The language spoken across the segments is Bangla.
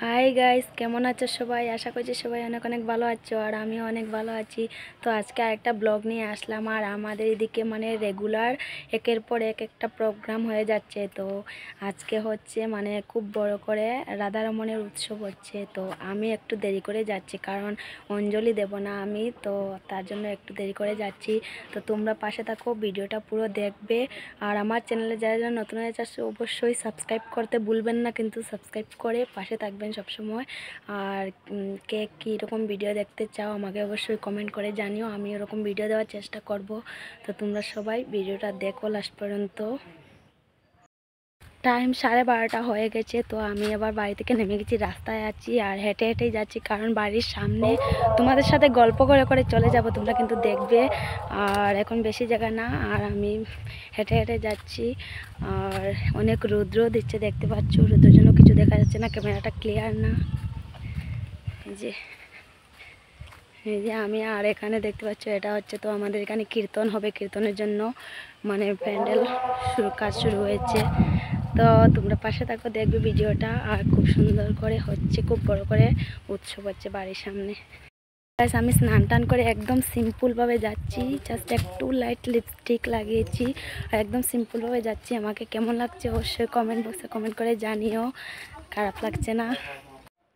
হাই গাইস, কেমন আছো সবাই? আশা করছি সবাই অনেক অনেক ভালো আছো, আর আমিও অনেক ভালো আছি। তো আজকে আরেকটা ব্লগ নিয়ে আসলাম। আর আমাদের এদিকে মানে রেগুলার একের পর একটা প্রোগ্রাম হয়ে যাচ্ছে। তো আজকে হচ্ছে মানে খুব বড় করে রাধারমণের উৎসব হচ্ছে। তো আমি একটু দেরি করে যাচ্ছি, কারণ অঞ্জলি দেব না আমি, তো তার জন্য একটু দেরি করে যাচ্ছি। তো তোমরা পাশে থাকো, ভিডিওটা পুরো দেখবে। আর আমার চ্যানেলে যারা যারা নতুন হয়ে যাচ্ছে অবশ্যই সাবস্ক্রাইব করতে ভুলবেন না, কিন্তু সাবস্ক্রাইব করে পাশে থাকবেন সবসময়। আর কে কীরকম ভিডিও দেখতে চাও আমাকে অবশ্যই কমেন্ট করে জানিও, আমি ওরকম ভিডিও দেওয়ার চেষ্টা করব। তো তোমরা সবাই ভিডিওটা দেখো লাস্ট পর্যন্ত। টাইম 12:30 হয়ে গেছে। তো আমি আবার বাড়ি থেকে নেমে গেছি, রাস্তায় আছি আর হেঁটে হেঁটেই যাচ্ছি, কারণ বাড়ির সামনে। তোমাদের সাথে গল্প করে করে চলে যাব, তোমরা কিন্তু দেখবে। আর এখন বেশি জায়গা না, আর আমি হেঁটে হেঁটে যাচ্ছি। আর অনেক রৌদ্র দিচ্ছে, দেখতে পাচ্ছ। রৌদ্রের জন্য কিছু দেখা যাচ্ছে না, ক্যামেরাটা ক্লিয়ার না। এই যে আমি, আর এখানে দেখতে পাচ্ছ এটা হচ্ছে, তো আমাদের এখানে কীর্তন হবে। কীর্তনের জন্য মানে প্যান্ডেল কাজ শুরু হয়েছে। তো তোমরা পাশে থাকো, দেখবে ভিডিওটা। আর খুব সুন্দর করে হচ্ছে, খুব বড় করে উৎসব হচ্ছে বাড়ির সামনে। আমি স্নান টান করে একদম সিম্পলভাবে যাচ্ছি, জাস্ট একটু লাইট লিপস্টিক লাগিয়েছি আর একদম সিম্পলভাবে যাচ্ছি। আমাকে কেমন লাগছে অবশ্যই কমেন্ট বক্সে কমেন্ট করে জানিও, খারাপ লাগছে না।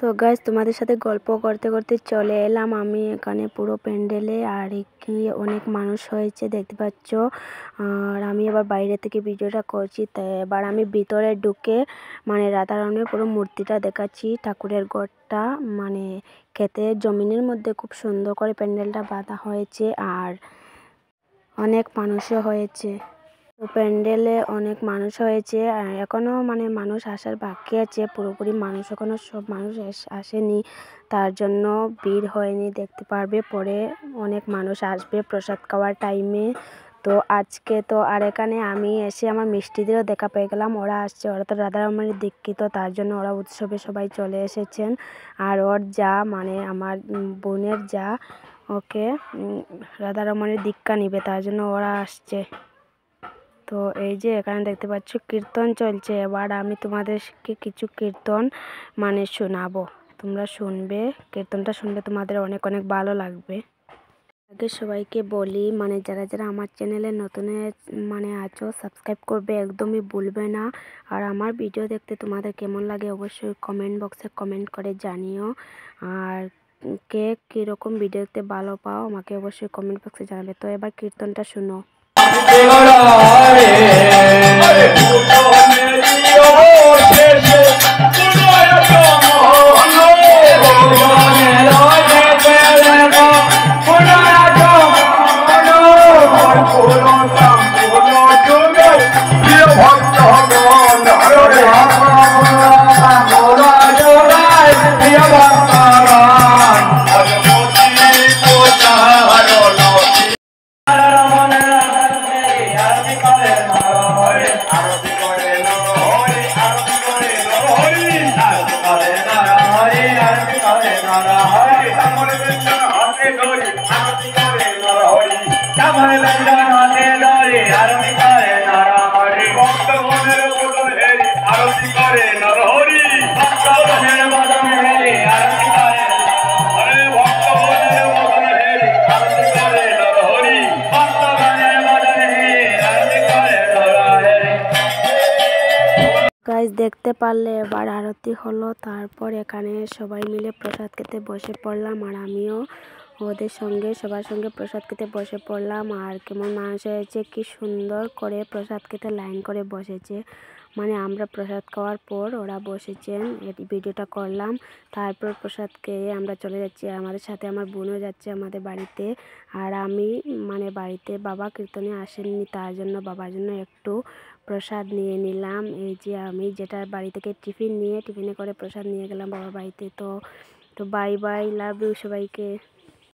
তো গাইস, তোমাদের সাথে গল্প করতে করতে চলে এলাম আমি এখানে পুরো প্যান্ডেলে। আর এখানে অনেক মানুষ হয়েছে, দেখতে পাচ্ছ। আর আমি এবার বাইরে থেকে ভিডিওটা করছি। তো এবার আমি ভিতরে ঢুকে মানে রাধারমণের পুরো মূর্তিটা দেখাচ্ছি। ঠাকুরের ঘরটা মানে ক্ষেতের জমিনের মধ্যে খুব সুন্দর করে প্যান্ডেলটা বাঁধা হয়েছে, আর অনেক মানুষও হয়েছে। তো প্যান্ডেলে অনেক মানুষ হয়েছে, এখনও মানে মানুষ আসার বাকি আছে। পুরোপুরি মানুষ এখনও সব মানুষ আসেনি, তার জন্য ভিড় হয়নি। দেখতে পারবে পরে অনেক মানুষ আসবে প্রসাদ খাওয়ার টাইমে। তো আজকে তো আর এখানে আমি এসে আমার মিষ্টিদেরও দেখা পেয়ে গেলাম, ওরা আসছে। ওরা তো রাধারমণের দীক্ষিত, তার জন্য ওরা উৎসবে সবাই চলে এসেছেন। আর ওর যা মানে আমার বোনের যা, ওকে রাধারমণের দীক্ষা নিবে, তার জন্য ওরা আসছে। তো এই যে এখানে দেখতে পাচ্ছ কীর্তন চলছে। এবার আমি তোমাদেরকে কিছু কীর্তন মানে শোনাবো, তোমরা শুনবে। কীর্তনটা শুনবে, তোমাদের অনেক অনেক ভালো লাগবে। আগে সবাইকে বলি, মানে যারা যারা আমার চ্যানেলে নতুন মানে আছো, সাবস্ক্রাইব করবে একদমই ভুলবে না। আর আমার ভিডিও দেখতে তোমাদের কেমন লাগে অবশ্যই কমেন্ট বক্সে কমেন্ট করে জানিও। আর কে কীরকম ভিডিও দেখতে ভালো পাও আমাকে অবশ্যই কমেন্ট বক্সে জানাবে। তো এবার কীর্তনটা শুনো। গাইজ দেখতে পারলে এবার আরতি হলো, তারপর এখানে সবাই মিলে প্রসাদ খেতে বসে পড়লাম। আর আমিও ওদের সঙ্গে সবার সঙ্গে প্রসাদ খেতে বসে পড়লাম। আর কেমন মানুষ হয়েছে, কি সুন্দর করে প্রসাদ খেতে লাইন করে বসেছে। মানে আমরা প্রসাদ খাওয়ার পর ওরা বসেছেন, এই ভিডিওটা করলাম। তারপর প্রসাদ খেয়ে আমরা চলে যাচ্ছি, আর আমাদের সাথে আমার বোনও যাচ্ছে আমাদের বাড়িতে। আর আমি মানে বাড়িতে বাবা কীর্তনে আসেননি, তার জন্য বাবার জন্য একটু প্রসাদ নিয়ে নিলাম। এই যে আমি যেটা বাড়ি থেকে টিফিনে করে প্রসাদ নিয়ে গেলাম বাবার বাড়িতে। তো বাই বাই, লাভ ইউ সবাইকে।